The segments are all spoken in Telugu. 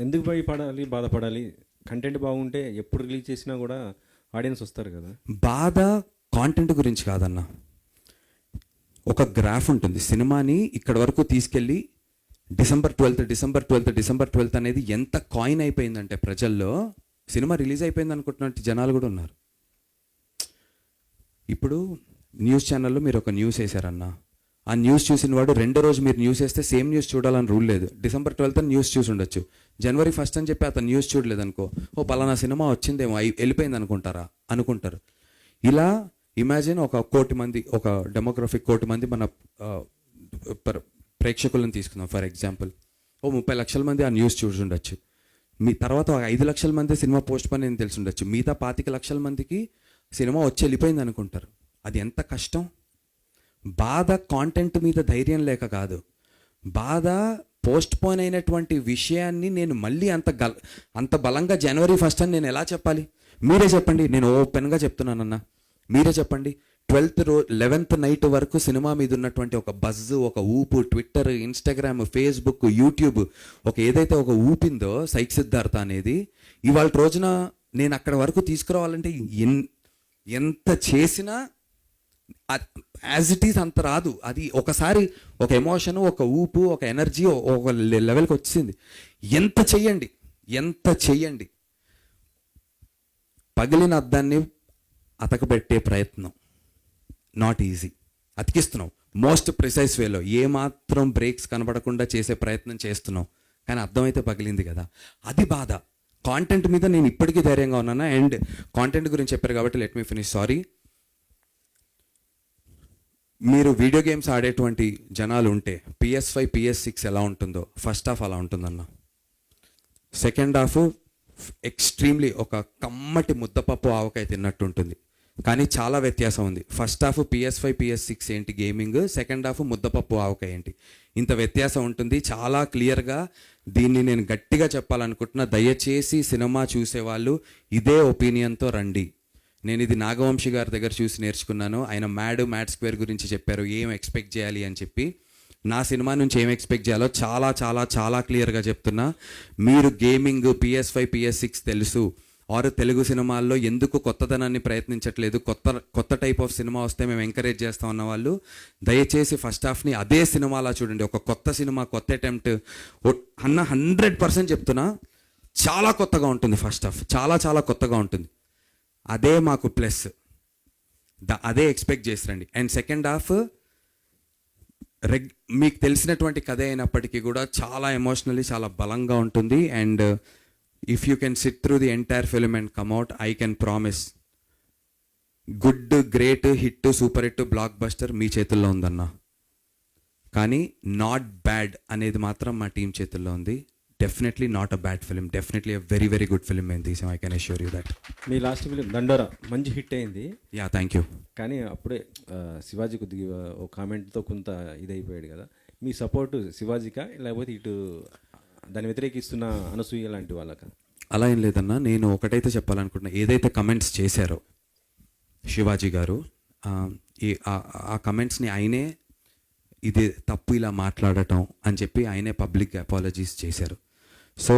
ఎందుకు భయపడాలి, బాధపడాలి? కంటెంట్ బాగుంటే ఎప్పుడు రిలీజ్ చేసినా కూడా ఆడియన్స్ వస్తారు కదా. బాధ కాంటెంట్ గురించి కాదన్న. ఒక గ్రాఫ్ ఉంటుంది. సినిమాని ఇక్కడ వరకు తీసుకెళ్ళి డిసెంబర్ 12th అనేది ఎంత కాయిన్ అయిపోయిందంటే ప్రజల్లో, సినిమా రిలీజ్ అయిపోయింది అనుకుంటున్నట్టు జనాలు కూడా ఉన్నారు. ఇప్పుడు న్యూస్ ఛానల్లో మీరు ఒక న్యూస్ వేశారన్న, ఆ న్యూస్ చూసిన వాడు రెండో రోజు మీరు న్యూస్ వేస్తే సేమ్ న్యూస్ చూడాలని రూల్ లేదు. డిసెంబర్ 12th న్యూస్ చూసి ఉండొచ్చు, January 1st అని చెప్పి అతను న్యూస్ చూడలేదు అనుకో, ఓ పలానా సినిమా వచ్చిందేమో వెళ్ళిపోయింది అనుకుంటారు. ఇలా ఇమాజిన్ ఒక 1 కోటి మంది, ఒక డెమోగ్రఫిక్ 1 కోటి మంది మన ప్రేక్షకులను తీసుకుందాం ఫర్ ఎగ్జాంపుల్. ఓ 30 లక్షల మంది ఆ న్యూస్ చూసి ఉండొచ్చు. మీ తర్వాత 5 లక్షల మంది సినిమా పోస్ట్ పోన్ అని తెలిసి ఉండొచ్చు. మిగతా 25 లక్షల మందికి సినిమా వచ్చి వెళ్ళిపోయింది అనుకుంటారు. అది ఎంత కష్టం. బాధ కాంటెంట్ మీద ధైర్యం లేక కాదు, బాధ పోస్ట్ పోన్ అయినటువంటి విషయాన్ని నేను మళ్ళీ అంత బలంగా January 1st అని నేను ఎలా చెప్పాలి? మీరే చెప్పండి. నేను ఓపెన్గా చెప్తున్నానన్నా, మీరే చెప్పండి. 11th నైట్ వరకు సినిమా మీద ఉన్నటువంటి ఒక బజ్, ఒక ఊపు, ట్విట్టర్, ఇన్స్టాగ్రామ్, ఫేస్బుక్, యూట్యూబ్ ఏదైతే ఒక ఊపిందో సైక్ సిద్ధార్థ అనేది, ఇవాళ రోజున నేను అక్కడ వరకు తీసుకురావాలంటే ఎంత చేసినా యాజ్ ఇట్ ఈస్ అంత రాదు. అది ఒకసారి ఒక ఎమోషను, ఒక ఊపు, ఒక ఎనర్జీ ఒక లెవెల్కి వచ్చింది. ఎంత చెయ్యండి పగిలిన అద్దాన్ని అతకబెట్టే ప్రయత్నం నాట్ ఈజీ. అతికిస్తున్నాం మోస్ట్ ప్రిసైజ్ వేలో, ఏమాత్రం బ్రేక్స్ కనబడకుండా చేసే ప్రయత్నం చేస్తున్నాం, కానీ అర్థమైతే పగిలింది కదా. అది బాధ. కాంటెంట్ మీద నేను ఇప్పటికీ ధైర్యంగా ఉన్నాను. అండ్ కాంటెంట్ గురించి చెప్పారు కాబట్టి లెట్ మీ ఫినిష్. సారీ, మీరు వీడియో గేమ్స్ ఆడేటువంటి జనాలు ఉంటే PS5 PS6 ఎలా ఉంటుందో ఫస్ట్ హాఫ్ అలా ఉంటుందన్న. సెకండ్ హాఫ్ ఎక్స్ట్రీమ్లీ ఒక కమ్మటి ముద్దపప్పు ఆవకాయ తిన్నట్టు ఉంటుంది, కానీ చాలా వ్యత్యాసం ఉంది. ఫస్ట్ హాఫ్ PS5 PS6 ఏంటి గేమింగ్, సెకండ్ హాఫ్ ముద్దపప్పు ఆవకాయ ఏంటి, ఇంత వ్యత్యాసం ఉంటుంది. చాలా క్లియర్గా దీన్ని నేను గట్టిగా చెప్పాలనుకుంటున్నా. దయచేసి సినిమా చూసేవాళ్ళు ఇదే ఒపీనియన్తో రండి. నేను ఇది నాగవంశి గారి దగ్గర చూసి నేర్చుకున్నాను. ఆయన మ్యాడ్ స్క్వేర్ గురించి చెప్పారు, ఏం ఎక్స్పెక్ట్ చేయాలి అని చెప్పి. నా సినిమా నుంచి ఏం ఎక్స్పెక్ట్ చేయాలో చాలా చాలా చాలా క్లియర్గా చెప్తున్నా. మీరు గేమింగ్, PS5 PS6 తెలుసు, ఆరు తెలుగు సినిమాల్లో ఎందుకు కొత్తదనాన్ని ప్రయత్నించట్లేదు, కొత్త టైప్ ఆఫ్ సినిమా వస్తే మేము ఎంకరేజ్ చేస్తాం అన్న వాళ్ళు దయచేసి ఫస్ట్ హాఫ్ని అదే సినిమాలా చూడండి. ఒక కొత్త సినిమా, కొత్త అటెంప్ట్ అన్న 100% చెప్తున్నా, చాలా కొత్తగా ఉంటుంది. ఫస్ట్ హాఫ్ చాలా చాలా కొత్తగా ఉంటుంది. అదే మాకు ప్లస్, అదే ఎక్స్పెక్ట్ చేసిరండి. అండ్ సెకండ్ హాఫ్ మీకు తెలిసినటువంటి కథ అయినప్పటికీ కూడా చాలా ఎమోషనల్లీ చాలా బలంగా ఉంటుంది. And if you can sit through the entire film and come out, I can promise good, great, hit, super hit, blockbuster మీ చేతుల్లో ఉందన్న. కానీ నాట్ బ్యాడ్ అనేది మాత్రం మా టీం చేతుల్లో ఉంది. Definitely not a bad film, definitely a very very good film మేము తీసాం. I can assure you that. మీ లాస్ట్ ఫిలిం దండోరా మంచి హిట్ అయింది. Yeah, thank you. కానీ అప్పుడే శివాజీ కొద్దిగా ఒక కామెంట్తో కొంత ఇదైపోయాడు కదా. మీ సపోర్టు శివాజీకా లేకపోతే ఇటు దాన్ని వ్యతిరేకిస్తున్న అనసూయ లాంటి వాళ్ళకా? అలా ఏం లేదన్నా, నేను ఒకటైతే చెప్పాలనుకుంటున్నా. ఏదైతే కమెంట్స్ చేశారో శివాజీ గారు, ఆ కమెంట్స్ని ఆయనే ఇది తప్పు ఇలా మాట్లాడటం అని చెప్పి ఆయనే పబ్లిక్ అపాలజీస్ చేశారు. సో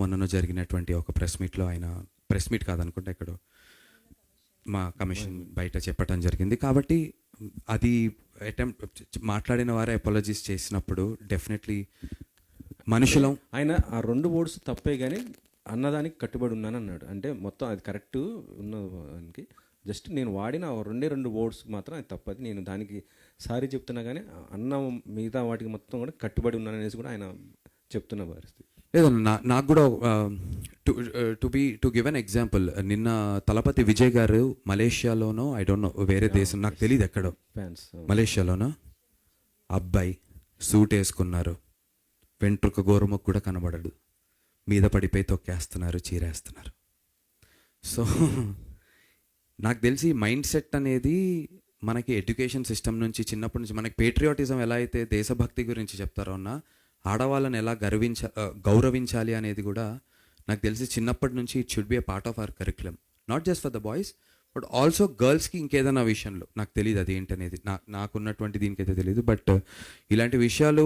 మొన్ననో జరిగినటువంటి ఒక ప్రెస్ మీట్లో, ఆయన ప్రెస్ మీట్ కాదనుకుంటే ఎక్కడో మా కమిషన్ బయట చెప్పడం జరిగింది. కాబట్టి అది మాట్లాడిన వారే అపాలజీస్ చేసినప్పుడు డెఫినెట్లీ మనుషులం. ఆయన ఆ 2 వర్డ్స్ తప్పే కానీ అన్నదానికి కట్టుబడి ఉన్నాను అన్నాడు. అంటే మొత్తం అది కరెక్ట్ ఉన్నదానికి, జస్ట్ నేను వాడిన 2 వర్డ్స్ మాత్రం అది తప్పది. నేను దానికి సారీ చెప్తున్నా కానీ అన్న మిగతా వాటికి మొత్తం కూడా కట్టుబడి ఉన్నాను అనేసి కూడా ఆయన చెప్తున్న పరిస్థితి. లేదన్నా, నాకు కూడా టు గివ్ అన్ ఎగ్జాంపుల్, నిన్న తలపతి విజయ్ గారు మలేషియాలోనో, ఐ డోంట్ నో వేరే దేశం నాకు తెలియదు ఎక్కడో, ఫ్యాన్స్ మలేషియాలోనో అబ్బాయి సూట్ వేసుకున్నారు, వెంట్రుక గోరుముకు కూడా కనబడడు, మీద పడిపోయి తొక్కేస్తున్నారు, చీరేస్తున్నారు. సో నాకు తెలిసి మైండ్ సెట్ అనేది మనకి ఎడ్యుకేషన్ సిస్టమ్ నుంచి, చిన్నప్పటి నుంచి మనకి పేట్రియాటిజం ఎలా అయితే దేశభక్తి గురించి చెప్తారో అన్న, ఆడవాళ్ళని ఎలా గౌరవించాలి అనేది కూడా నాకు తెలిసి చిన్నప్పటి నుంచి it should be a part of our curriculum, not just for the boys but also గర్ల్స్కి. ఇంకేదైనా విషయంలో నాకు తెలియదు అది ఏంటనేది, నాకున్నటువంటి దీనికైతే తెలియదు. బట్ ఇలాంటి విషయాలు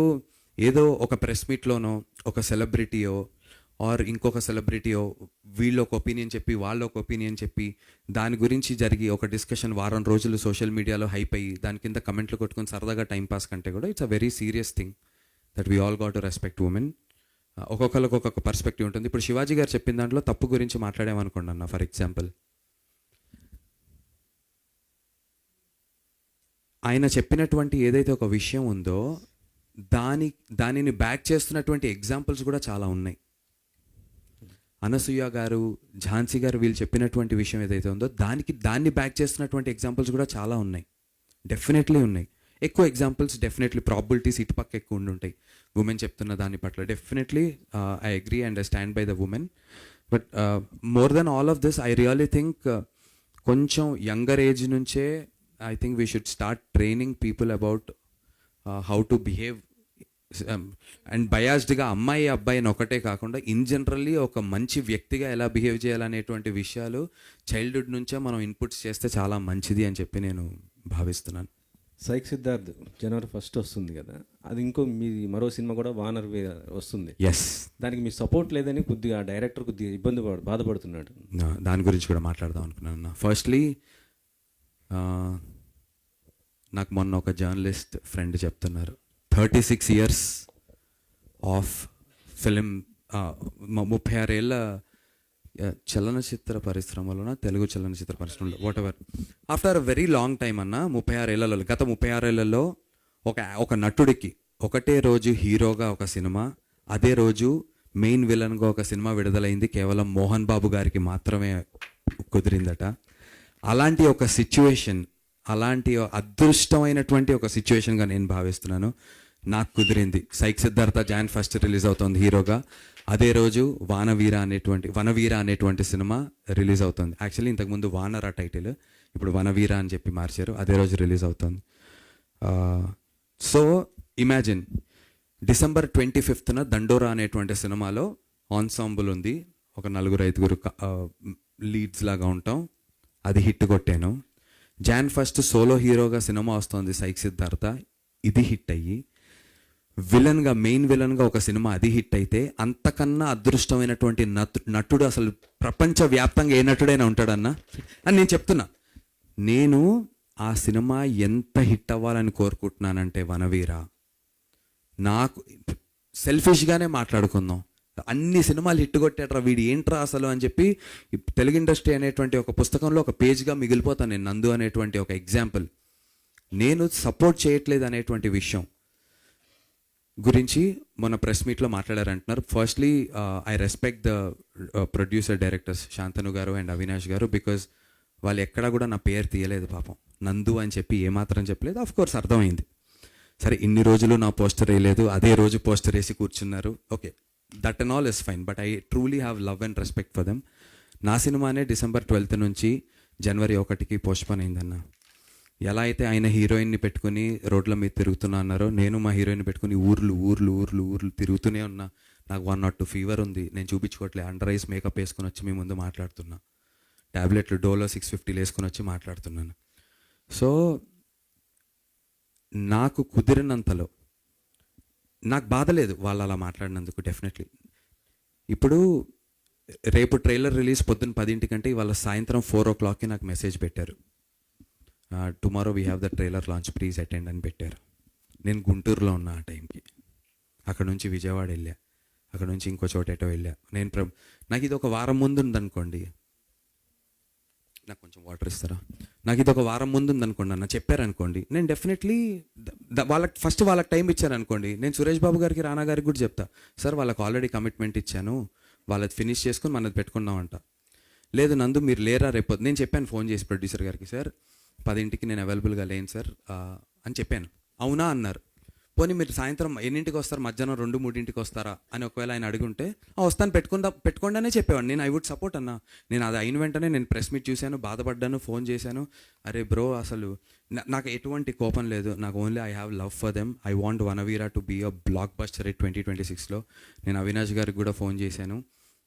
ఏదో ఒక ప్రెస్ మీట్లోనో ఒక సెలబ్రిటీయో ఆర్ ఇంకొక సెలబ్రిటీయో వీళ్ళు ఒక ఒపీనియన్ చెప్పి వాళ్ళు ఒక ఒపీనియన్ చెప్పి దాని గురించి జరిగి ఒక డిస్కషన్ వారం రోజులు సోషల్ మీడియాలో హైప్ అయ్యి దాని కింద కమెంట్లు కొట్టుకొని సరదాగా టైంపాస్ కంటే కూడా it's a very serious thing that we all got to respect women. ఒక్కొక్కరికి ఒక్కొక్క పర్స్పెక్టివ్ ఉంటుంది. ఇప్పుడు శివాజీ గారు చెప్పిన దాంట్లో తప్పు గురించి మాట్లాడామనుకోండి అన్న, ఫర్ ఎగ్జాంపుల్ ఆయన చెప్పినటువంటి ఏదైతే ఒక విషయం ఉందో దానిని బ్యాక్ చేస్తున్నటువంటి ఎగ్జాంపుల్స్ కూడా చాలా ఉన్నాయి. అనసూయ గారు, ఝాన్సీ గారు వీళ్ళు చెప్పినటువంటి విషయం ఏదైతే ఉందో దాన్ని బ్యాక్ చేస్తున్నటువంటి ఎగ్జాంపుల్స్ కూడా చాలా ఉన్నాయి. డెఫినెట్లీ ఉన్నాయి. ఎక్కువ ఎగ్జాంపుల్స్ డెఫినెట్లీ ప్రాబిలిటీస్ ఇటుపక్క ఎక్కువ ఉంటాయి ఉమెన్ చెప్తున్న దాని పట్ల. Definitely I agree and I stand by the women. But more than all of this I really think కొంచెం యంగర్ ఏజ్ నుంచే I think we should start training people about how to behave and బయాస్డ్గా అమ్మాయి అబ్బాయిని ఒకటే కాకుండా ఇన్ జనరల్లీ ఒక మంచి వ్యక్తిగా ఎలా బిహేవ్ చేయాలనేటువంటి విషయాలు చైల్డ్హుడ్ నుంచే మనం ఇన్పుట్స్ చేస్తే చాలా మంచిది అని చెప్పి నేను భావిస్తున్నాను. సైక్ సిద్ధార్థ్ జనవరి 1 వస్తుంది కదా, అది ఇంకో మీ మరో సినిమా కూడా వానర్ వస్తుంది. ఎస్, దానికి మీ సపోర్ట్ లేదని కొద్దిగా డైరెక్టర్ కొద్దిగా బాధపడుతున్నాడు. దాని గురించి కూడా మాట్లాడదాం అనుకున్నాను. ఫస్ట్లీ నాకు మొన్న ఒక జర్నలిస్ట్ ఫ్రెండ్ చెప్తున్నారు 36 years ఆఫ్ ఫిలిం, 36 ఏళ్ళ చలనచిత్ర పరిశ్రమలోన, తెలుగు చలనచిత్ర పరిశ్రమలో what ever, after a very long time అన్న, 36 ఏళ్లలో, గత 36 ఏళ్లలో ఒక నటుడికి ఒకటే రోజు హీరోగా ఒక సినిమా, అదే రోజు మెయిన్ విలన్గా ఒక సినిమా విడుదలైంది కేవలం మోహన్ బాబు గారికి మాత్రమే కుదిరిందట. అలాంటి ఒక సిచ్యువేషన్, అలాంటి అదృష్టమైనటువంటి ఒక సిచ్యువేషన్గా నేను భావిస్తున్నాను. నాకు కుదిరింది. సైక్ సిద్ధార్థ Jan 1 రిలీజ్ అవుతుంది హీరోగా. అదే రోజు వనవీర అనేటువంటి సినిమా రిలీజ్ అవుతుంది. యాక్చువల్లీ ఇంతకుముందు వానర టైటిల్, ఇప్పుడు వనవీర అని చెప్పి మార్చారు. అదే రోజు రిలీజ్ అవుతుంది. సో ఇమాజిన్, December 25th దండోరా అనేటువంటి సినిమాలో ఆన్సాంబుల్ ఉంది, ఒక 4-5 లీడ్స్ లాగా ఉంటాం. అది హిట్ కొట్టాను. Jan 1 సోలో హీరోగా సినిమా వస్తుంది సైక్ సిద్ధార్థ, ఇది హిట్ అయ్యి మెయిన్ విలన్గా ఒక సినిమా అది హిట్ అయితే అంతకన్నా అదృష్టమైనటువంటి నటుడు అసలు ప్రపంచవ్యాప్తంగా ఏ నటుడైనా ఉంటాడన్నా అని నేను చెప్తున్నా. నేను ఆ సినిమా ఎంత హిట్ అవ్వాలని కోరుకుంటున్నానంటే వనవీర, నాకు సెల్ఫిష్గానే మాట్లాడుకుందాం, అన్ని సినిమాలు హిట్ కొట్టాడ్రా వీడు ఏంట్రా అసలు అని చెప్పి తెలుగు ఇండస్ట్రీ అనేటువంటి ఒక పుస్తకంలో ఒక పేజ్గా మిగిలిపోతాను నేను. నందు అనేటువంటి ఒక ఎగ్జాంపుల్. నేను సపోర్ట్ చేయట్లేదు అనేటువంటి విషయం గురించి మొన్న ప్రెస్ మీట్లో మాట్లాడారంటున్నారు. Firstly I respect the producer directors Shantanu garu and Avinash గారు, బికాజ్ వాళ్ళు ఎక్కడా కూడా నా పేరు తీయలేదు పాపం. నందు అని చెప్పి ఏమాత్రం చెప్పలేదు. ఆఫ్ కోర్స్ అర్థమైంది. సరే, ఇన్ని రోజులు నా పోస్టర్ వేయలేదు, అదే రోజు పోస్టర్ వేసి కూర్చున్నారు. Okay, that and all is fine, but I truly have love and respect for them. నా సినిమానే December 12th నుంచి January 1కి పోస్ట్పోన్ అయిందన్న. ఎలా అయితే ఆయన హీరోయిన్ని పెట్టుకుని రోడ్ల మీద తిరుగుతున్నా అన్నారో, నేను మా హీరోయిన్ పెట్టుకుని ఊర్లు తిరుగుతూనే ఉన్నా. నాకు 102 ఫీవర్ ఉంది, నేను చూపించుకోవట్లే. అండర్ ఐస్ మేకప్ వేసుకొని వచ్చి మీ ముందు మాట్లాడుతున్నా. ట్యాబ్లెట్లు డోలో 650 వేసుకొని వచ్చి మాట్లాడుతున్నాను. సో నాకు కుదిరినంతలో నాకు బాధ లేదు వాళ్ళు అలా మాట్లాడినందుకు. డెఫినెట్లీ ఇప్పుడు రేపు ట్రైలర్ రిలీజ్ పొద్దున్న 10 ఇవాళ సాయంత్రం 4 o'clockకి నాకు మెసేజ్ పెట్టారు, tomorrow we have the trailer launch, please attend అని పెట్టారు. నేను గుంటూరులో ఉన్నా ఆ టైంకి. అక్కడ నుంచి విజయవాడ వెళ్ళా, అక్కడ నుంచి ఇంకో చోట ఎటో వెళ్ళా. నాకు ఇది ఒక వారం ముందు ఉందనుకోండి, నాకు కొంచెం వాటర్ ఇస్తారా, నాకు ఇది ఒక వారం ముందు ఉందనుకోండి అన్న చెప్పారనుకోండి, నేను డెఫినెట్లీ వాళ్ళకి టైం ఇచ్చారనుకోండి, నేను సురేష్ బాబు గారికి, రానా గారికి కూడా చెప్తా, సార్ వాళ్ళకి ఆల్రెడీ కమిట్మెంట్ ఇచ్చాను, వాళ్ళది ఫినిష్ చేసుకుని మనది పెట్టుకున్నామంట. లేదు నందు మీరు లేరా రేపు, నేను చెప్పాను ఫోన్ చేసి ప్రొడ్యూసర్ గారికి, సార్ 10కి నేను అవైలబుల్గా లేను సార్ అని చెప్పాను. అవునా అన్నారు. పోనీ మీరు సాయంత్రం ఎన్నింటికి వస్తారు, మధ్యాహ్నం 2-3 వస్తారా అని ఒకవేళ ఆయన అడుగుంటే వస్తాను పెట్టుకోండి అనే చెప్పేవాడు. నేను ఐ వుడ్ సపోర్ట్ అన్న. నేను అది అయిన వెంటనే నేను ప్రెస్ మీట్ చూశాను, బాధపడ్డాను, ఫోన్ చేశాను. అరే బ్రో అసలు నాకు ఎటువంటి కోపం లేదు, నాకు only I have love for them. I want Vanaveera to be a blockbuster 2026లో. నేను అవినాష్ గారికి కూడా ఫోన్ చేశాను,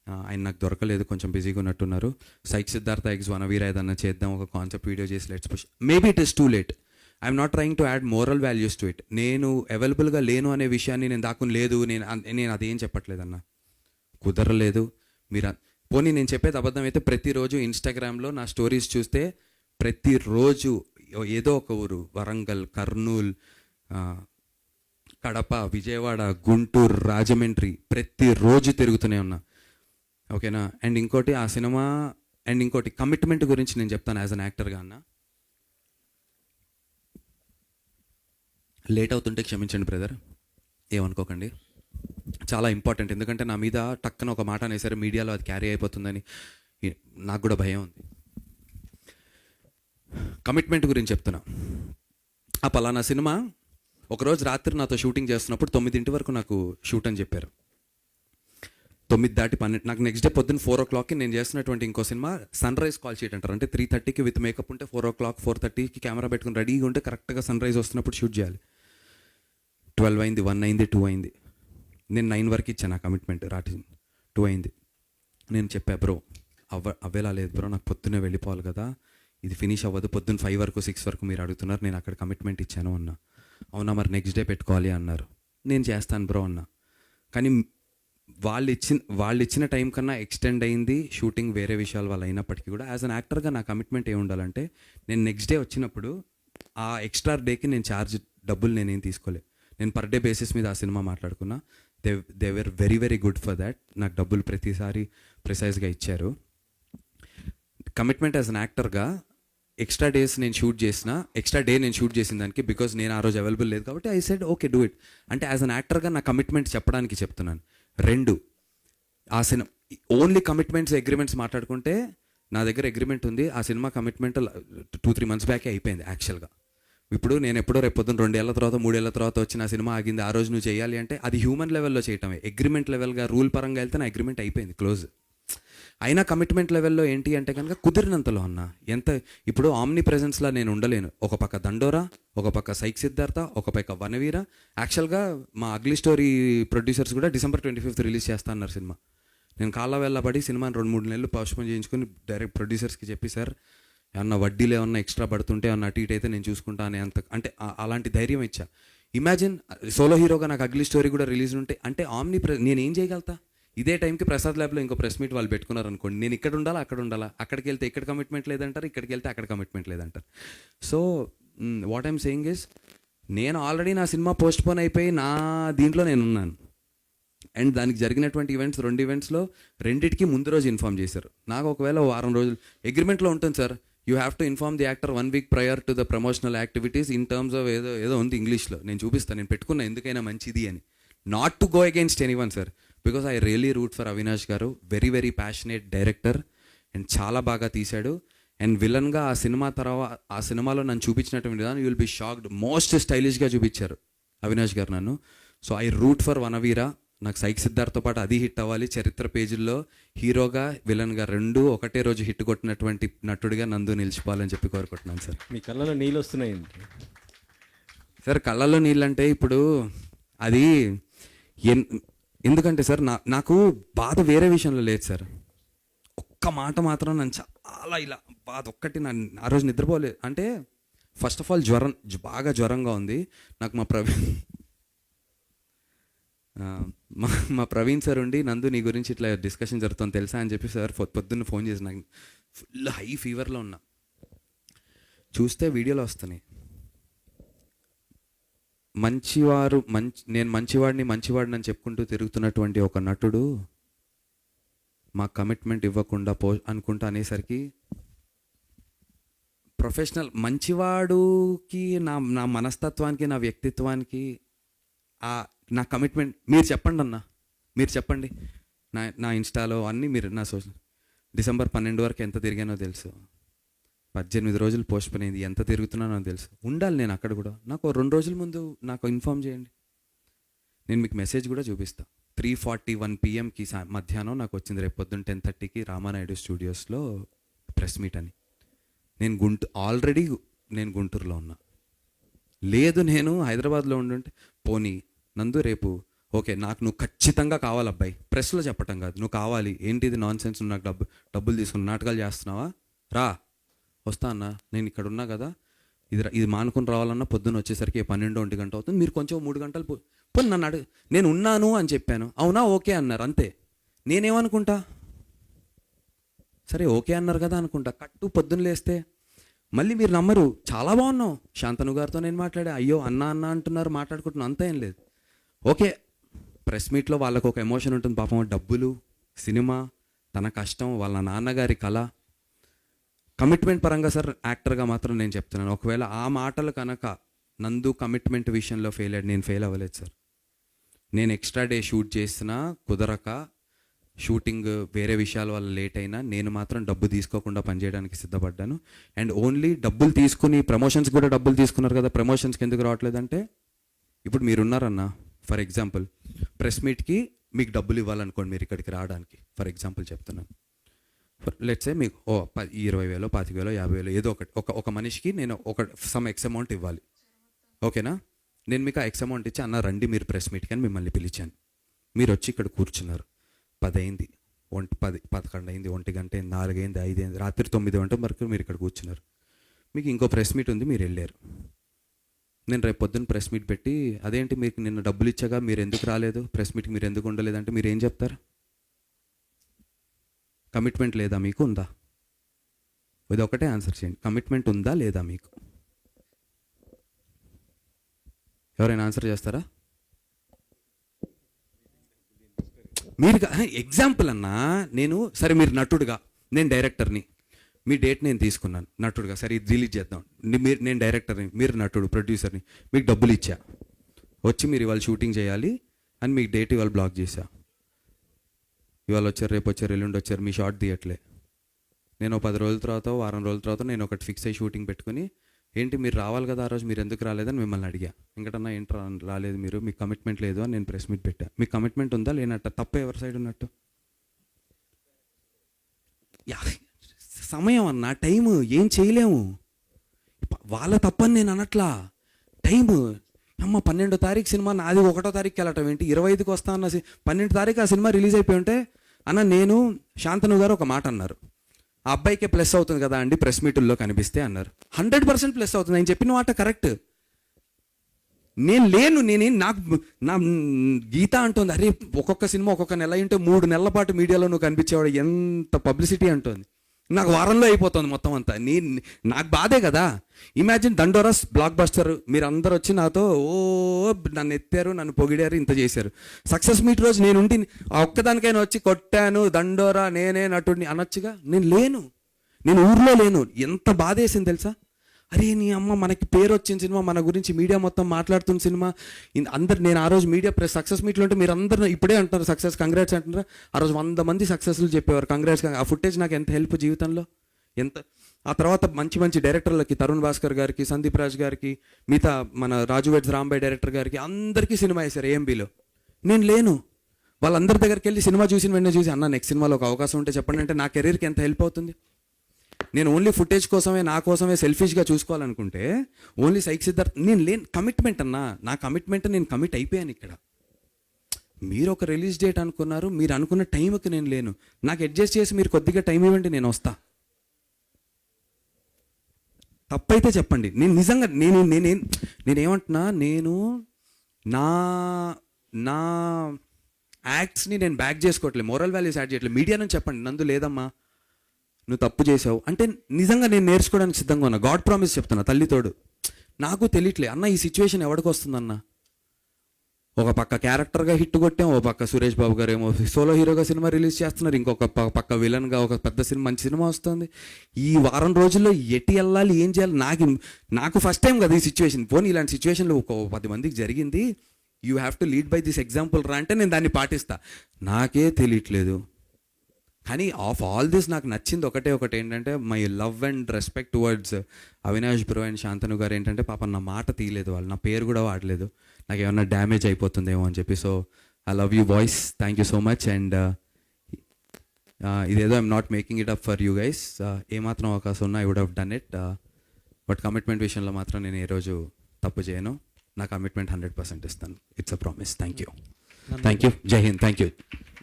ఆయన నాకు దొరకలేదు, కొంచెం బిజీగా ఉన్నట్టున్నారు. సైక్ సిద్ధార్థ ఎగ్స్ వనవీర ఏదన్నా చేద్దాం, ఒక కాన్సెప్ట్ వీడియో చేసి let's push. Maybe it is too late, I'm not trying to add moral values to it. నేను అవైలబుల్గా లేను అనే విషయాన్ని నేను దాక్కుని లేదు, నేను అదేం చెప్పట్లేదన్న. కుదరలేదు మీరు పోనీ నేను చెప్పేది అబద్ధం అయితే ప్రతిరోజు ఇన్స్టాగ్రామ్లో నా స్టోరీస్ చూస్తే ప్రతిరోజు ఏదో ఒక ఊరు, వరంగల్, కర్నూలు, కడప, విజయవాడ, గుంటూరు, రాజమండ్రి ప్రతిరోజు తిరుగుతూనే ఉన్నా. ఓకేనా? అండ్ ఇంకోటి ఆ సినిమా అండ్ ఇంకోటి కమిట్మెంట్ గురించి నేను చెప్తాను యాజ్ అన్ యాక్టర్గా అన్న. లేట్ అవుతుంటే క్షమించండి బ్రదర్, ఏమనుకోకండి. చాలా ఇంపార్టెంట్, ఎందుకంటే నా మీద టక్కన ఒక మాట అనేసరి మీడియాలో అది క్యారీ అయిపోతుందని నాకు కూడా భయం ఉంది. కమిట్మెంట్ గురించి చెప్తున్నా. ఆ పలానా సినిమా ఒకరోజు రాత్రి నాతో షూటింగ్ చేస్తున్నప్పుడు 9 వరకు నాకు షూట్ అని చెప్పారు. 9 దాటి 12 నాకు నెక్స్ట్ డే పొద్దున్న 4 o'clockకి నేను చేస్తున్నటువంటి ఇంకో సినిమా సన్ రైజ్ కాల్ షీట్ అంటారు. అంటే 3:30కి విత్ మేకప్ ఉంటే 4 o'clock 4:30కి కెమెరా పెట్టుకుని రెడీగా ఉంటే కరెక్ట్గా సన్ రైజ్ వస్తున్నప్పుడు షూట్ చేయాలి. 12 అయింది, 1 అయింది, 2 అయింది. నేను 9 వరకు ఇచ్చాను నా కమిట్మెంట్. రాత్రి 2 అయింది. నేను చెప్పా, బ్రో అవ్వేలా లేదు బ్రో, నాకు పొద్దున్నే వెళ్ళిపోవాలి కదా, ఇది ఫినిష్ అవ్వదు, పొద్దున్న 5 వరకు 6 వరకు మీరు అడుగుతున్నారు, నేను అక్కడ కమిట్మెంట్ ఇచ్చాను అన్నా. అవునా, మరి నెక్స్ట్ డే పెట్టుకోవాలి అన్నారు. నేను చేస్తాను బ్రో అన్నా. కానీ వాళ్ళు ఇచ్చిన టైం కన్నా ఎక్స్టెండ్ అయింది షూటింగ్, వేరే విషయాల వల్ల అయినప్పటికీ కూడా యాజ్ అన్ యాక్టర్గా నా కమిట్మెంట్ ఏమి ఉండాలంటే, నేను నెక్స్ట్ డే వచ్చినప్పుడు ఆ ఎక్స్ట్రా డేకి నేను ఛార్జ్ డబ్బులు నేనేం తీసుకోలే. నేను పర్ డే బేసిస్ మీద ఆ సినిమా మాట్లాడుకున్నా. They were very very good for that. నాకు డబ్బులు ప్రతిసారి ప్రిసైజ్గా ఇచ్చారు. కమిట్మెంట్ యాజ్ అన్ యాక్టర్గా ఎక్స్ట్రా డే నేను షూట్ చేసిన దానికి బికాజ్ నేను ఆ రోజు అవైలబుల్ లేదు కాబట్టి I said okay do it. అంటే యాజ్ అన్ యాక్టర్గా నా కమిట్మెంట్ చెప్పడానికి చెప్తున్నాను. 2, ఆ సినిమా ఓన్లీ కమిట్మెంట్స్ అగ్రిమెంట్స్ మాట్లాడుకుంటే నా దగ్గర అగ్రిమెంట్ ఉంది. ఆ సినిమా కమిట్మెంట్ 2-3 months బ్యాకే అయిపోయింది యాక్చువల్గా. ఇప్పుడు నేను ఎప్పుడో రేపు పొద్దున్న 2 ఏళ్ల తర్వాత 3 ఏళ్ల తర్వాత వచ్చి నా సినిమా ఆగింది, ఆ రోజు నువ్వు చేయాలి అంటే అది హ్యూమన్ లెవెల్లో చేయటమే. అగ్రిమెంట్ లెవెల్గా రూల్ పరంగా వెళ్తే నా అగ్రిమెంట్ అయిపోయింది, క్లోజ్. అయినా కమిట్మెంట్ లెవెల్లో ఏంటి అంటే కనుక కుదిరినంతలో అన్న. ఎంత ఇప్పుడు ఆమ్ని ప్రెజెన్స్లో నేను ఉండలేను. ఒక పక్క దండోరా, ఒక పక్క సైక్ సిద్ధార్థ, ఒక పక్క వనవీర. యాక్చువల్గా మా అగ్లీ స్టోరీ ప్రొడ్యూసర్స్ కూడా December 25th రిలీజ్ చేస్తా అన్నారు సినిమా. నేను కాళ్ళ వెళ్ళబడి సినిమాని 2-3 నెలలు పోస్ట్పోన్ చేయించుకొని డైరెక్ట్ ప్రొడ్యూసర్స్కి చెప్పి, సార్ ఏమన్నా వడ్డీలు ఏమన్నా ఎక్స్ట్రా పడుతుంటే ఏమన్నా అటు ఇటు అయితే నేను చూసుకుంటా అని అంటే అలాంటి ధైర్యం ఇచ్చా. ఇమాజిన్ సోలో హీరోగా నాకు అగ్లీ స్టోరీ కూడా రిలీజ్ ఉంటే అంటే నేను ఏం చేయగలుగుతా? ఇదే టైంకి ప్రసాద్ ల్యాబ్లో ఇంకో ప్రెస్ మీట్ వాళ్ళు పెట్టుకున్నారు అనుకోండి, నేను ఇక్కడ ఉండాలా అక్కడ ఉండాలా, అక్కడికి వెళ్తే ఇక్కడ కమిట్మెంట్ లేదంటారు, ఇక్కడికి వెళ్తే అక్కడ కమిట్మెంట్ లేదంటారు. So what I'm saying is, నేను ఆల్రెడీ నా సినిమా పోస్ట్పోన్ అయిపోయి నా దీంట్లో నేను ఉన్నాను. అండ్ దానికి జరిగినటువంటి ఈవెంట్స్ 2 ఈవెంట్స్లో రెండింటికి ముందు రోజు ఇన్ఫామ్ చేశారు. నాకు ఒకవేళ వారం రోజులు అగ్రిమెంట్లో ఉంటుంది sir, you have to inform the actor 1 week prior to the promotional activities in terms of ఏదో ఉంది ఇంగ్లీష్లో, నేను చూపిస్తాను, నేను పెట్టుకున్నా ఎందుకైనా మంచిది అని. Not to go against anyone sir, because I really root for Avinash garu. Very very passionate director and చాలా బాగా తీశాడు. అండ్ విలన్గా ఆ సినిమాలో నన్ను చూపించినటువంటి విధానం you will be shocked. Most స్టైలిష్గా చూపించారు అవినాష్ గారు నన్ను. So I root for Vanaveera. నాకు సైక్ సిద్ధార్థతో పాటు అది హిట్ అవ్వాలి. చరిత్ర పేజీల్లో హీరోగా విలన్గా 2 ఒకటే రోజు హిట్ కొట్టినటువంటి నటుడిగా నందు నిలిచిపోవాలని చెప్పి కోరుకుంటున్నాను సార్. మీ కళ్ళలో నీళ్ళు వస్తున్నాయండి సార్. కళ్ళల్లో నీళ్ళంటే ఇప్పుడు అది ఎందుకంటే సార్ నాకు బాధ వేరే విషయంలో లేదు సార్. ఒక్క మాట మాత్రం నన్ను చాలా ఇలా బాధ ఒక్కటి, ఆ రోజు నిద్రపోలేదు. అంటే ఫస్ట్ ఆఫ్ ఆల్ బాగా జ్వరంగా ఉంది నాకు. మా ప్రవీణ్ సార్ ఉండి, నందు నీ గురించి ఇట్లా డిస్కషన్ జరుగుతుంది తెలుసా అని చెప్పి సార్ పొద్దున్న ఫోన్ చేసి, నాకు ఫుల్ హై ఫీవర్లో ఉన్నా. చూస్తే వీడియోలో వస్తున్నాయి, నేను మంచివాడిని అని చెప్పుకుంటూ తిరుగుతున్నటువంటి ఒక నటుడు మా కమిట్మెంట్ ఇవ్వకుండా అనుకుంటా అనేసరికి ప్రొఫెషనల్ మంచివాడుకి నా మనస్తత్వానికి, నా వ్యక్తిత్వానికి, నా కమిట్మెంట్ మీరు చెప్పండి అన్న, మీరు చెప్పండి. నా ఇన్స్టాలో అన్నీ మీరు నా December 12 వరకు ఎంత తిరిగానో తెలుసు. 18 రోజులు పోస్ట్పోన్ అయింది. ఎంత తిరుగుతున్నానో తెలుసు. ఉండాలి నేను అక్కడ కూడా. నాకు 2 రోజుల ముందు నాకు ఇన్ఫామ్ చేయండి, నేను మీకు మెసేజ్ కూడా చూపిస్తాను. 3:41 PM మధ్యాహ్నం నాకు వచ్చింది, రేపు పొద్దున్న 10:30కి రామానాయుడు స్టూడియోస్లో ప్రెస్ మీట్ అని. ఆల్రెడీ నేను గుంటూరులో ఉన్నా. లేదు నేను హైదరాబాద్లో ఉండుంటే, పోనీ నందు రేపు ఓకే నాకు నువ్వు ఖచ్చితంగా కావాలి అబ్బాయి, ప్రెస్లో చెప్పటం కాదు, నువ్వు కావాలి, ఏంటిది నాన్ సెన్స్, నువ్వు నాకు డబ్బులు తీసుకుని నాటకాలు చేస్తున్నావా, రా వస్తా అన్న, నేను ఇక్కడ ఉన్నా కదా, ఇది మానుకొని రావాలన్నా పొద్దున్న వచ్చేసరికి 12-1 గంట అవుతుంది. మీరు కొంచెం 3 గంటలు పోనీ నన్ను అడుగు, నేను ఉన్నాను అని చెప్పాను, అవునా ఓకే అన్నారు అంతే. నేనేమనుకుంటా, సరే ఓకే అన్నారు కదా అనుకుంటా. కట్టు పొద్దున్న లేస్తే మళ్ళీ మీరు నమ్మరు, చాలా బాగున్నావు, శాంతను గారితో నేను మాట్లాడా, అయ్యో అన్న అన్న అంటున్నారు, మాట్లాడుకుంటున్నాను, అంతా ఏం లేదు. ఓకే, ప్రెస్ మీట్లో వాళ్ళకు ఒక ఎమోషన్ ఉంటుంది పాపం, డబ్బులు, సినిమా, తన కష్టం, వాళ్ళ నాన్నగారి కళ. కమిట్మెంట్ పరంగా సార్ యాక్టర్గా మాత్రం నేను చెప్తున్నాను, ఒకవేళ ఆ మాటలు కనుక నందు కమిట్మెంట్ విషయంలో ఫెయిల్ అయ్యాడు, నేను ఫెయిల్ అవ్వలేదు సార్. నేను ఎక్స్ట్రా డే షూట్ చేసినా కుదరక, షూటింగ్ వేరే విషయాల వల్ల లేట్ అయినా నేను మాత్రం డబ్బు తీసుకోకుండా పనిచేయడానికి సిద్ధపడ్డాను. అండ్ ఓన్లీ డబ్బులు తీసుకుని, ప్రమోషన్స్ కూడా డబ్బులు తీసుకున్నారు కదా, ప్రమోషన్స్కి ఎందుకు రావట్లేదంటే, ఇప్పుడు మీరున్నారన్న ఫర్ ఎగ్జాంపుల్ ప్రెస్ మీట్కి మీకు డబ్బులు ఇవ్వాలనుకోండి, మీరు ఇక్కడికి రావడానికి ఫర్ ఎగ్జాంపుల్ చెప్తున్నాను. లెట్సే మీకు 20,000, 25,000, 50,000 ఏదో ఒక మనిషికి నేను సమ్ ఎక్స్ అమౌంట్ ఇవ్వాలి, ఓకేనా? నేను మీకు ఆ ఎక్స్ అమౌంట్ ఇచ్చి, అన్న రండి మీరు ప్రెస్ మీట్కి అని మిమ్మల్ని పిలిచాను. మీరు వచ్చి ఇక్కడ కూర్చున్నారు, 10 అయింది, 11 అయింది, 1 గంట అయింది, 4 అయింది, 5 అయింది, రాత్రి 9 గంటల వరకు మీరు ఇక్కడ కూర్చున్నారు. మీకు ఇంకో ప్రెస్ మీట్ ఉంది, మీరు వెళ్ళారు. నేను రేపు పొద్దున్న ప్రెస్ మీట్ పెట్టి, అదేంటి మీకు నిన్న డబ్బులు ఇచ్చాగా మీరు ఎందుకు రాలేదు, ప్రెస్ మీట్కి మీరు ఎందుకు ఉండలేదంటే మీరు ఏం చెప్తారు? కమిట్మెంట్ లేదా మీకు, ఉందా? ఇది ఒకటే ఆన్సర్ చేయండి, కమిట్మెంట్ ఉందా లేదా మీకు? ఎవరైనా ఆన్సర్ చేస్తారా? మీరు ఎగ్జాంపుల్ అన్నా, నేను సరే మీరు నటుడుగా, నేను డైరెక్టర్ని, మీ డేట్ నేను తీసుకున్నాను నటుడుగా, సరే ఇది రిలీజ్ చేద్దాం, నేను డైరెక్టర్ని, మీరు నటుడు ప్రొడ్యూసర్ని, మీకు డబ్బులు ఇచ్చా, వచ్చి మీరు ఇవాళ షూటింగ్ చేయాలి అని మీకు డేట్ ఇవాళ బ్లాక్ చేశా. ఇవాళ వచ్చారు, రేపు వచ్చారు, ఎల్లుండి వచ్చారు, మీ షార్ట్ తీయట్లే. నేను 10 రోజుల తర్వాత, వారం రోజుల తర్వాత నేను ఒకటి ఫిక్స్ అయ్యి షూటింగ్ పెట్టుకుని, ఏంటి మీరు రావాలి కదా ఆ రోజు, మీరు ఎందుకు రాలేదని మిమ్మల్ని అడిగా. ఇంకటన్నా ఏంటి రాలేదు మీరు, మీకు కమిట్మెంట్ లేదు అని నేను ప్రెస్ మీట్ పెట్టా. మీకు కమిట్మెంట్ ఉందా లేనట్ట? తప్ప ఎవరి సైడ్ ఉన్నట్టు? సమయం అన్న, టైము ఏం చేయలేము, వాళ్ళ తప్పని నేను అనట్లా. టైము అమ్మ 12వ తారీఖు సినిమా, నాది 1వ తారీఖుకి వెళ్ళటం ఏంటి, 25కి వస్తా అన్న 12వ తారీఖు ఆ సినిమా రిలీజ్ అయిపోయి ఉంటే, అన్న నేను శాంతను గారు ఒక మాట అన్నారు, ఆ అబ్బాయికే ప్లస్ అవుతుంది కదా అండి ప్రెస్ మీటుల్లో కనిపిస్తే అన్నారు. 100% ప్లస్ అవుతుంది, నేను చెప్పిన మాట కరెక్ట్. నేను లేను, నాకు నా గీత అంటుంది, అరే ఒక్కొక్క సినిమా ఒక్కొక్క నెల అంటే 3 నెలల పాటు మీడియాలో నువ్వు కనిపించేవాడు, ఎంత పబ్లిసిటీ అంటుంది. నాకు వారంలో అయిపోతుంది మొత్తం అంతా. నాకు బాధే కదా. ఇమాజిన్ దండోరాస్ బ్లాక్ బస్టర్, మీరు అందరు వచ్చి నాతో నన్ను ఎత్తారు, నన్ను పొగిడారు, ఇంత చేశారు. సక్సెస్ మీట్ రోజు నేను ఉండి ఆ ఒక్కదానికైనా వచ్చి కొట్టాను, దండోరా నేనే నటుడిని అనొచ్చుగా. నేను లేను, నేను ఊర్లో లేను. ఎంత బాధ వేసింది తెలుసా? అరే నీ అమ్మ, మనకి పేరు వచ్చిన సినిమా, మన గురించి మీడియా మొత్తం మాట్లాడుతున్న సినిమా, అందరు నేను ఆ రోజు మీడియా సక్సెస్ మీట్లో ఉంటే మీరు అందరూ ఇప్పుడే అంటారు సక్సెస్ కంగ్రాట్స్ అంటున్నారు. ఆ రోజు 100 మంది సక్సెస్లు చెప్పేవారు కంగ్రాట్స్. ఆ ఫుటేజ్ నాకు ఎంత హెల్ప్ జీవితంలో, ఎంత. ఆ తర్వాత మంచి మంచి డైరెక్టర్లకి, తరుణ్ భాస్కర్ గారికి, సందీప్ రాజ్ గారికి, మిగతా మన రాజు వెడ్స్ రాంబాయ్ డైరెక్టర్ గారికి అందరికీ సినిమా వేశారు ఏఎంబీలో. నేను లేను. వాళ్ళందరి దగ్గరికి వెళ్ళి సినిమా చూసిన వెంటనే చూసి, అన్న నెక్స్ట్ సినిమాలో ఒక అవకాశం ఉంటే చెప్పండి అంటే నా కెరీర్కి ఎంత హెల్ప్ అవుతుంది. నేను ఓన్లీ ఫుటేజ్ కోసమే, నా కోసమే సెల్ఫిష్గా చూసుకోవాలనుకుంటే ఓన్లీ సైక్ సిద్ధార్థ్ నేను లేను. కమిట్మెంట్ అన్నా, నా కమిట్మెంట్ నేను కమిట్ అయిపోయాను. ఇక్కడ మీరు ఒక రిలీజ్ డేట్ అనుకున్నారు, మీరు అనుకున్న టైంకి నేను లేను. నాకు అడ్జస్ట్ చేసి మీరు కొద్దిగా టైం ఇవ్వండి, నేను వస్తా. తప్పైతే చెప్పండి. నేను నిజంగా నేనేమంటున్నా, నేను నా నా యాక్ట్స్ని నేను బ్యాక్ చేసుకోవట్లేదు, మోరల్ వాల్యూస్ యాడ్ చేయట్లేదు. మీడియా నుంచి చెప్పండి, నందు లేదమ్మా నువ్వు తప్పు చేసావు అంటే నిజంగా నేను నేర్చుకోవడానికి సిద్ధంగా ఉన్నా. గాడ్ ప్రామిస్ చెప్తున్నా, తల్లితోడు. నాకు తెలియట్లే అన్న ఈ సిచ్యువేషన్ ఎవరికి వస్తుందన్న. ఒక పక్క క్యారెక్టర్గా హిట్ కొట్టాం, ఒక పక్క సురేష్ బాబు గారు ఏమో సోలో హీరోగా సినిమా రిలీజ్ చేస్తున్నారు, ఇంకొక పక్క విలన్గా ఒక పెద్ద సినిమా, మంచి సినిమా వస్తుంది. ఈ వారం రోజుల్లో ఎటు వెళ్ళాలి, ఏం చేయాలి, నాకు ఫస్ట్ టైం కదా ఈ సిచ్యువేషన్. పోనీ ఇలాంటి సిచ్యువేషన్లో ఒక 10 మందికి జరిగింది, you have to lead by this example రా అంటే నేను దాన్ని పాటిస్తా. నాకే తెలియట్లేదు. కానీ ఆఫ్ ఆల్ దిస్ నాకు నచ్చింది ఒకటి ఏంటంటే, my love and respect towards Avinash bro and Shantanu గారు. ఏంటంటే పాపం నా మాట తీయలేదు, వాళ్ళు నా పేరు కూడా వాడలేదు, నాకు ఏమన్నా డ్యామేజ్ అయిపోతుందేమో అని చెప్పి. So I love you boys, thank you so much. And ఇదేదో I'm not making it up for you guys. ఏమాత్రం అవకాశం ఉన్నా I would have done it. But commitment విషయంలో మాత్రం నేను ఏ రోజు తప్పు చేయను. నా కమిట్మెంట్ 100% ఇస్తాను. It's a promise. Thank you. Jai Hind. Thank you.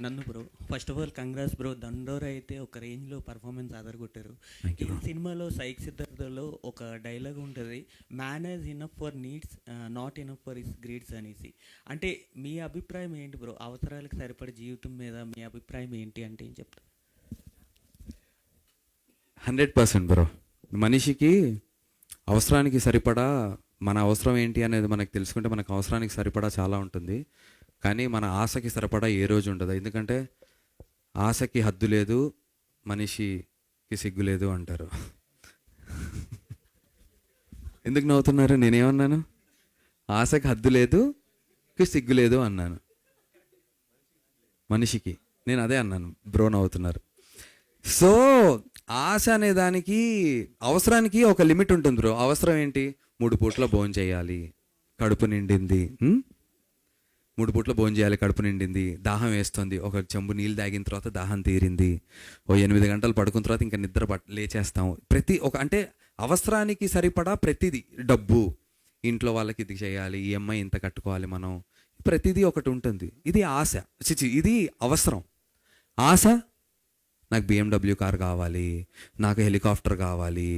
నన్ను bro first of all congrats bro. Dandora అయితే ఒక రేంజ్లో పర్ఫార్మెన్స్ అదరగొట్టారు. ఈ సినిమాలో సైక్ సిద్ధార్థలో ఒక డైలాగ్ ఉంటుంది, man is enough for needs not enough for his greeds అనేసి. అంటే మీ అభిప్రాయం ఏంటి బ్రో? అవసరాలకు సరిపడే జీవితం మీద మీ అభిప్రాయం ఏంటి అంటే ఏం చెప్తారు? 100% బ్రో. మనిషికి అవసరానికి సరిపడా మన అవసరం ఏంటి అనేది మనకు తెలుసుకుంటే మనకు అవసరానికి సరిపడా చాలా ఉంటుంది, కానీ మన ఆశకి సరిపడా ఏ రోజు ఉండదు. ఎందుకంటే ఆశకి హద్దు లేదు, మనిషికి సిగ్గు లేదు అంటారు. ఎందుకు నవ్వుతున్నారు? నేనేమన్నాను? ఆశకి హద్దు లేదు, సిగ్గు లేదు అన్నాను. మనిషికి నేను అదే అన్నాను, బ్రో నవ్వుతున్నారు. సో ఆశ అనే దానికి అవసరానికి ఒక లిమిట్ ఉంటుంది బ్రో. అవసరం ఏంటి? 3 పూట్ల భోజనం చేయాలి, కడుపు నిండింది. 3 పూట్ల భోజనం చేయాలి, కడుపు నిండింది, దాహం వేస్తుంది, ఒక చెంబు నీళ్ళు తాగిన తర్వాత దాహం తీరింది, ఓ 8 గంటలు పడుకున్న తర్వాత ఇంకా నిద్ర లేచేస్తాం. అంటే అవసరానికి సరిపడా ప్రతిదీ, డబ్బు, ఇంట్లో వాళ్ళకి ఇది చేయాలి, ఈఎంఐ ఇంత కట్టుకోవాలి మనం, ప్రతిదీ ఒకటి ఉంటుంది. ఇది ఆశ, ఇది అవసరం. ఆశ, నాకు BMW కార్ కావాలి, నాకు హెలికాప్టర్ కావాలి,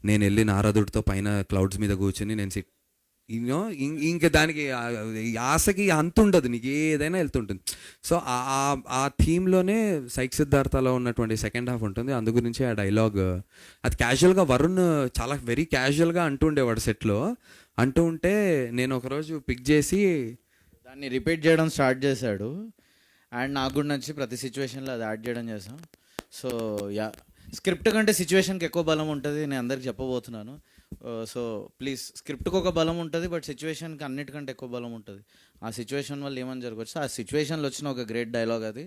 నేను వెళ్ళి నారదుడితో పైన క్లౌడ్స్ మీద కూర్చొని నేను ఇంకా దానికి ఆశకి అంత ఉండదు, నీకు ఏదైనా వెళ్తుంటుంది. సో ఆ థీమ్లోనే సైక్ సిద్ధార్థలో ఉన్నటువంటి సెకండ్ హాఫ్ ఉంటుంది. అందు గురించి ఆ డైలాగ్ అది క్యాజువల్గా వరుణ్ చాలా వెరీ క్యాజువల్గా అంటూ ఉండేవాడు సెట్లో. అంటూ ఉంటే నేను ఒకరోజు పిక్ చేసి దాన్ని రిపీట్ చేయడం స్టార్ట్ చేశాడు. అండ్ నాకు కూడా నచ్చి ప్రతి సిచ్యువేషన్లో అది యాడ్ చేయడం చేసాం. సో యా, స్క్రిప్ట్ కంటే సిచ్యువేషన్కి ఎక్కువ బలం ఉంటుంది, నేను అందరికి చెప్పబోతున్నాను. సో ప్లీజ్, స్క్రిప్ట్కి ఒక బలం ఉంటుంది, బట్ సిచ్యువేషన్కి అన్నిటికంటే ఎక్కువ బలం ఉంటుంది. ఆ సిచ్యువేషన్ వల్ల ఏమని జరగవచ్చు, ఆ సిచ్యువేషన్లో వచ్చిన ఒక గ్రేట్ డైలాగ్ అది.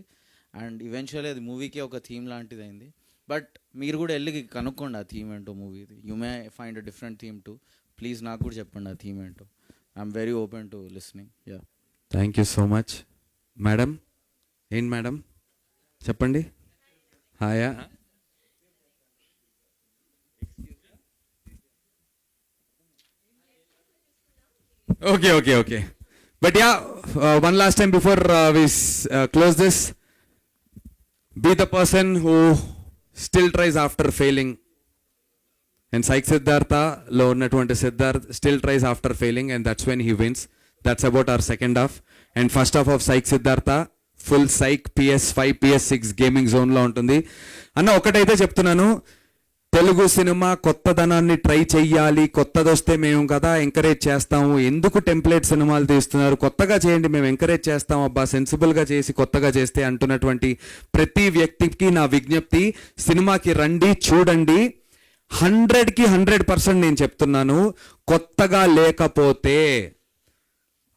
అండ్ ఈవెన్చువల్లీ అది మూవీకి ఒక థీమ్ లాంటిది అయింది. బట్ మీరు కూడా వెళ్ళి కనుక్కోండి ఆ థీమ్ ఏంటో మూవీది. You may find a different theme too. Please నాకు కూడా చెప్పండి ఆ థీమ్ ఏంటో. I'm very open to listening. Yeah, thank you so much. Madam, ఏంటి మేడం చెప్పండి. హాయా? Okay. But yeah, one last time before we close this. Be the person who still tries after failing. And Psych Siddhartha lo ఉన్నటువంటి Siddharth still tries after failing, and that's when he wins. That's about our second half. And first half of Psych Siddhartha full psych PS5 PS6 gaming జోన్లో ఉంటుంది. అన్న ఒకటైతే చెప్తున్నాను, తెలుగు సినిమా కొత్తదనాన్ని ట్రై చెయ్యాలి, కొత్తది వస్తే మేము కదా ఎంకరేజ్ చేస్తాము. ఎందుకు టెంప్లెట్ సినిమాలు తీస్తున్నారు, కొత్తగా చేయండి, మేము ఎంకరేజ్ చేస్తాం అబ్బా, సెన్సిబుల్గా చేసి కొత్తగా చేస్తే అంటున్నటువంటి ప్రతి వ్యక్తికి నా విజ్ఞప్తి, సినిమాకి రండి, చూడండి. 100కి 100% నేను చెప్తున్నాను, కొత్తగా లేకపోతే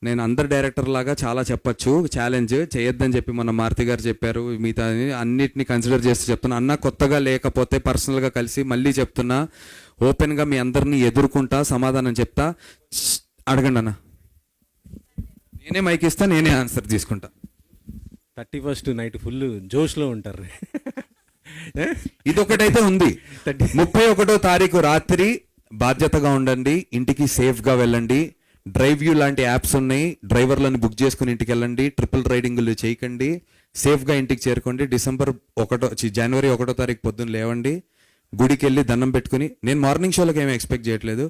నేను అందరు డైరెక్టర్ లాగా చాలా చెప్పచ్చు, ఛాలెంజ్ చేయొద్దని చెప్పి మొన్న మారుతి గారు చెప్పారు, మిగతా అన్నిటిని కన్సిడర్ చేస్తూ చెప్తున్నా. అన్న కొత్తగా లేకపోతే పర్సనల్గా కలిసి మళ్ళీ చెప్తున్నా, ఓపెన్గా మీ అందరినీ ఎదుర్కొంటా, సమాధానం చెప్తా, అడగండి అన్న. నేనే మైక్ ఇస్తా, నేనే ఆన్సర్ తీసుకుంటా. 31st నైట్ ఫుల్ జోష్లో ఉంటారు. ఇదొకటైతే ఉంది. 31వ తారీఖు రాత్రి బాధ్యతగా ఉండండి, ఇంటికి సేఫ్గా వెళ్ళండి. డ్రైవ్ యూ లాంటి యాప్స్ ఉన్నాయి, డ్రైవర్లను బుక్ చేసుకుని ఇంటికి వెళ్ళండి, ట్రిపుల్ రైడింగులు చేయకండి, సేఫ్గా ఇంటికి చేరుకోండి. జనవరి 1వ తారీఖు పొద్దున్న లేవండి, గుడికి వెళ్ళి దండం పెట్టుకుని, నేను మార్నింగ్ షోలకు ఏమీ ఎక్స్పెక్ట్ చేయట్లేదు,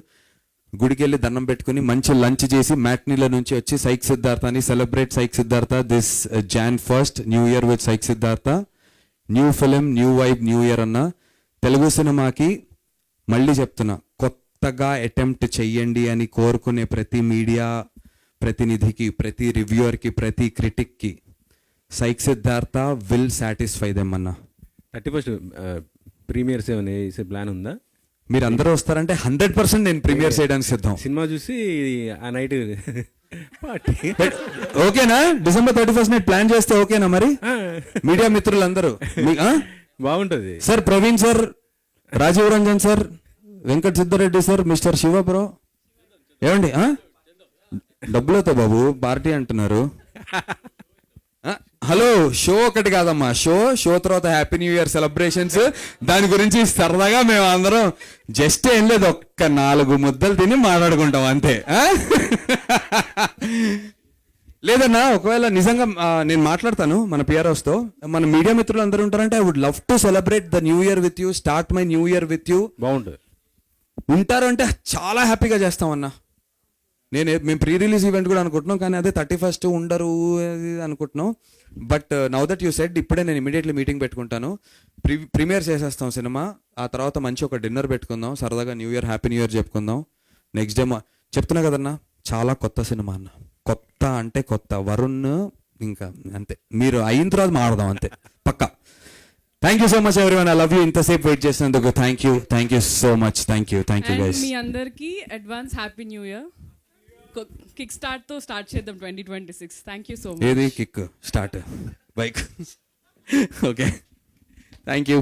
గుడికి వెళ్ళి దండం పెట్టుకుని మంచి లంచ్ చేసి మ్యాట్నీల నుంచి వచ్చి psych సిద్ధార్థని celebrate psych Siddhartha this Jan 1st, new year with psych Siddhartha. New film, new vibe, new year అన్న. తెలుగు సినిమాకి మళ్ళీ చెప్తున్నా, కొత్తగా అటెంప్ట్ చెయ్యండి అని కోరుకునే ప్రతి మీడియా ప్రతినిధికి, ప్రతి రివ్యూవర్కి, ప్రతి క్రిటిక్కి Psych Siddhartha will satisfy them అన్న. 31st ప్రీమియర్స్ ఏమైనా వేసే ప్లాన్ ఉందా? మీరు అందరూ వస్తారంటే 100% నేను ప్రీమియర్ చేయడానికి సిద్ధం. సినిమా చూసి ఆ నైట్ పార్టీ ఓకేనా? December 31st నైట్ ప్లాన్ చేస్తే ఓకేనా? మరి మీడియా మిత్రులందరూ బాగుంటుంది sir. Praveen sir, Rajeev Ranjan sir, Venkat Siddhareddy sir, mister Shiva bro, ఏమండి డబ్బులతో బాబు పార్టీ అంటున్నారు. హలో, షో ఒకటి కాదమ్మా, షో తర్వాత హ్యాపీ న్యూ ఇయర్ సెలబ్రేషన్స్, దాని గురించి సరదాగా మేము అందరం జస్ట్ ఏం లేదు, ఒక్క 4 ముద్దలు తిని మాట్లాడుకుంటాం అంతే. లేదన్నా ఒకవేళ నిజంగా నేను మాట్లాడతాను మన పిఆర్ఓస్తో, మన మీడియా మిత్రులు అందరూ ఉంటారంటే I would love to celebrate the new year with you, start my new year with you. బాగుంటుంది. ఉంటారు అంటే చాలా హ్యాపీగా చేస్తామన్నా. మేము ప్రీ రిలీజ్ ఈవెంట్ కూడా అనుకుంటున్నాం, కానీ అదే 31st ఉండరు అది అనుకుంటున్నాం. But now that you said, ఇప్పుడే నేను ఇమీడియట్లీ మీటింగ్ పెట్టుకుంటాను. ప్రీమియర్ చేసేస్తాం సినిమా, ఆ తర్వాత మంచి ఒక డిన్నర్ పెట్టుకుందాం, సరదాగా new year happy new year చెప్పుకుందాం. నెక్స్ట్ డే చెప్తున్నా కదన్నా, చాలా కొత్త సినిమా అన్న, కొత్త అంటే కొత్త. వరుణ్ ఇంకా అంతే, మీరు అయిన తర్వాత మాడదాం అంతే పక్కా. Thank you so much everyone, I love you. ఇంతసేపు వెయిట్ చేసినందుకు thank you so much. Thank you guys. మీ అందరికీ advance happy new year. Kick start తో స్టార్ట్ చేద్దాం 2026. Thank you so much. ఏది kick start bike? Okay, thank you.